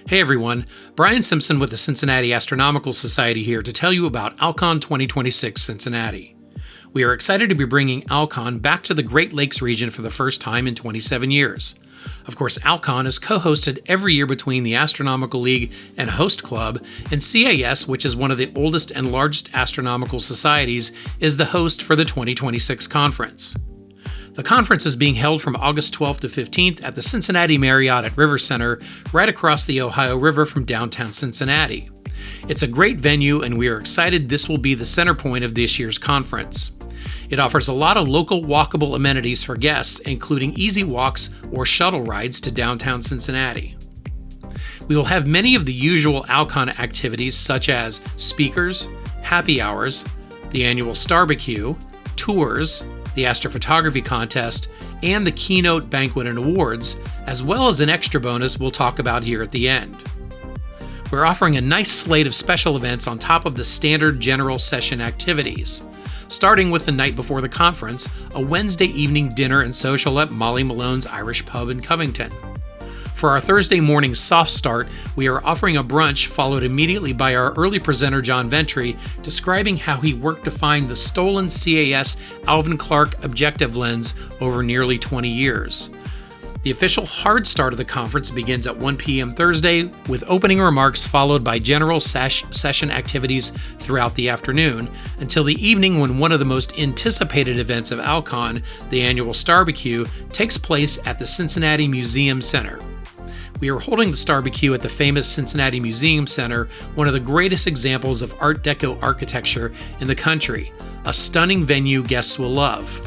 Hey everyone, Brian Simpson with the Cincinnati Astronomical Society here to tell you about ALCON 2026 Cincinnati. We are excited to be bringing ALCON back to the Great Lakes region for the first time in 27 years. Of course, ALCON is co-hosted every year between the Astronomical League and Host Club, and CAS, which is one of the oldest and largest astronomical societies, is the host for the 2026 conference. The conference is being held from August 12th to 15th at the Cincinnati Marriott at River Center, right across the Ohio River from downtown Cincinnati. It's a great venue, and we are excited this will be the center point of this year's conference. It offers a lot of local walkable amenities for guests, including easy walks or shuttle rides to downtown Cincinnati. We will have many of the usual ALCON activities such as speakers, happy hours, the annual StarBQ, tours, the astrophotography contest, and the keynote banquet and awards, as well as an extra bonus we'll talk about here at the end. We're offering a nice slate of special events on top of the standard general session activities, starting with the night before the conference, a Wednesday evening dinner and social at Molly Malone's Irish Pub in Covington. For our Thursday morning soft start, we are offering a brunch followed immediately by our early presenter John Ventry describing how he worked to find the stolen CAS Alvin Clark objective lens over nearly 20 years. The official hard start of the conference begins at 1 p.m. Thursday with opening remarks followed by general session activities throughout the afternoon until the evening when one of the most anticipated events of ALCON, the annual StarBQ, takes place at the Cincinnati Museum Center. We are holding the StarBQ at the famous Cincinnati Museum Center, one of the greatest examples of Art Deco architecture in the country, a stunning venue guests will love.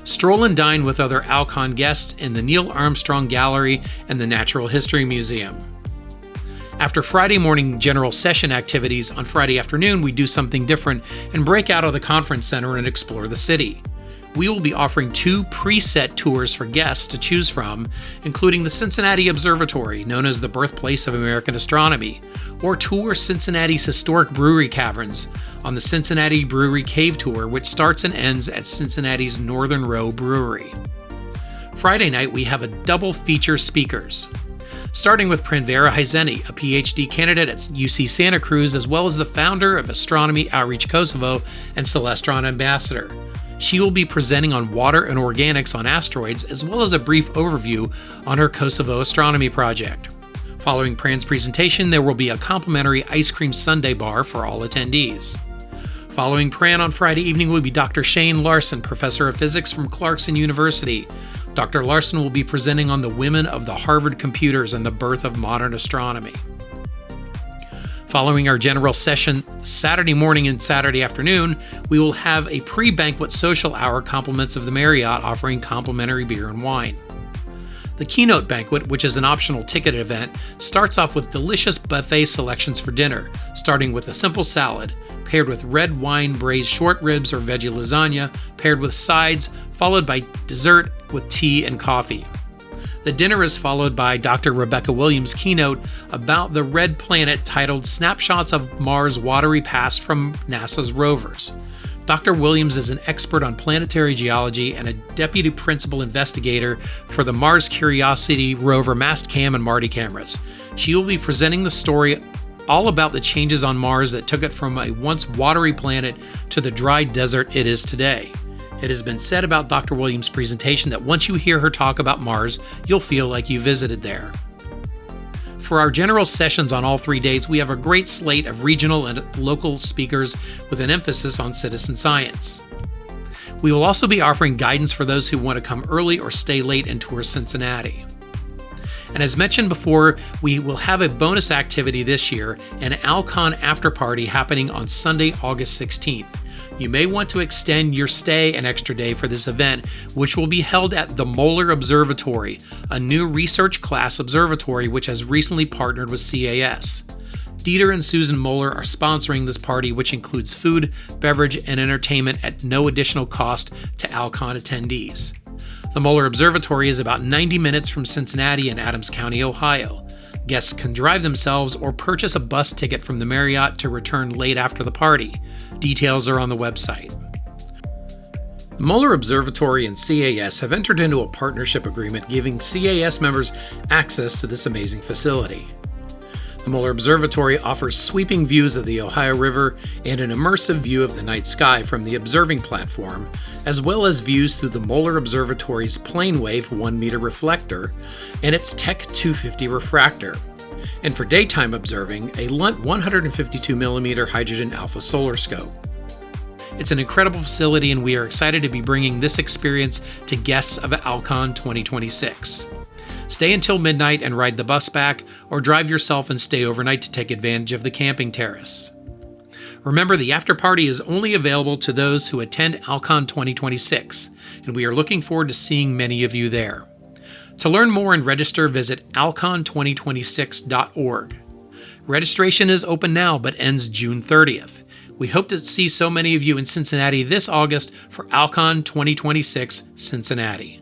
Stroll and dine with other ALCON guests in the Neil Armstrong Gallery and the Natural History Museum. After Friday morning general session activities, on Friday afternoon we do something different and break out of the conference center and explore the city. We will be offering 2 preset tours for guests to choose from, including the Cincinnati Observatory, known as the birthplace of American astronomy, or tour Cincinnati's historic brewery caverns on the Cincinnati Brewery Cave Tour, which starts and ends at Cincinnati's Northern Row Brewery. Friday night, we have a double feature speakers, starting with Pranvera Hajzeni, a PhD candidate at UC Santa Cruz, as well as the founder of Astronomy Outreach Kosovo and Celestron Ambassador. She will be presenting on water and organics on asteroids, as well as a brief overview on her Kosovo astronomy project. Following Pran's presentation, there will be a complimentary ice cream sundae bar for all attendees. Following Pran on Friday evening will be Dr. Shane Larson, professor of physics from Clarkson University. Dr. Larson will be presenting on the women of the Harvard computers and the birth of modern astronomy. Following our general session Saturday morning and Saturday afternoon, we will have a pre-banquet social hour compliments of the Marriott offering complimentary beer and wine. The keynote banquet, which is an optional ticket event, starts off with delicious buffet selections for dinner, starting with a simple salad, paired with red wine braised short ribs or veggie lasagna, paired with sides, followed by dessert with tea and coffee. The dinner is followed by Dr. Rebecca Williams' keynote about the red planet titled Snapshots of Mars' Watery Past from NASA's rovers. Dr. Williams is an expert on planetary geology and a deputy principal investigator for the Mars Curiosity rover Mastcam and MARTI cameras. She will be presenting the story all about the changes on Mars that took it from a once watery planet to the dry desert it is today. It has been said about Dr. Williams' presentation that once you hear her talk about Mars, you'll feel like you visited there. For our general sessions on all 3 days, we have a great slate of regional and local speakers with an emphasis on citizen science. We will also be offering guidance for those who want to come early or stay late and tour Cincinnati. And as mentioned before, we will have a bonus activity this year, an ALCON afterparty happening on Sunday, August 16th. You may want to extend your stay an extra day for this event, which will be held at the Moeller Observatory, a new research class observatory which has recently partnered with CAS. Dieter and Susan Moeller are sponsoring this party, which includes food, beverage, and entertainment at no additional cost to ALCON attendees. The Moeller Observatory is about 90 minutes from Cincinnati in Adams County, Ohio. Guests can drive themselves or purchase a bus ticket from the Marriott to return late after the party. Details are on the website. The Moeller Observatory and CAS have entered into a partnership agreement giving CAS members access to this amazing facility. The Moeller Observatory offers sweeping views of the Ohio River and an immersive view of the night sky from the observing platform, as well as views through the Moeller Observatory's plane-wave 1-meter reflector and its Tech 250 refractor. And for daytime observing, a Lunt 152mm hydrogen alpha solar scope. It's an incredible facility, and we are excited to be bringing this experience to guests of ALCON 2026. Stay until midnight and ride the bus back, or drive yourself and stay overnight to take advantage of the camping terrace. Remember, the after party is only available to those who attend ALCON 2026, and we are looking forward to seeing many of you there. To learn more and register, visit alcon2026.org. Registration is open now but ends June 30th. We hope to see so many of you in Cincinnati this August for ALCON 2026 Cincinnati.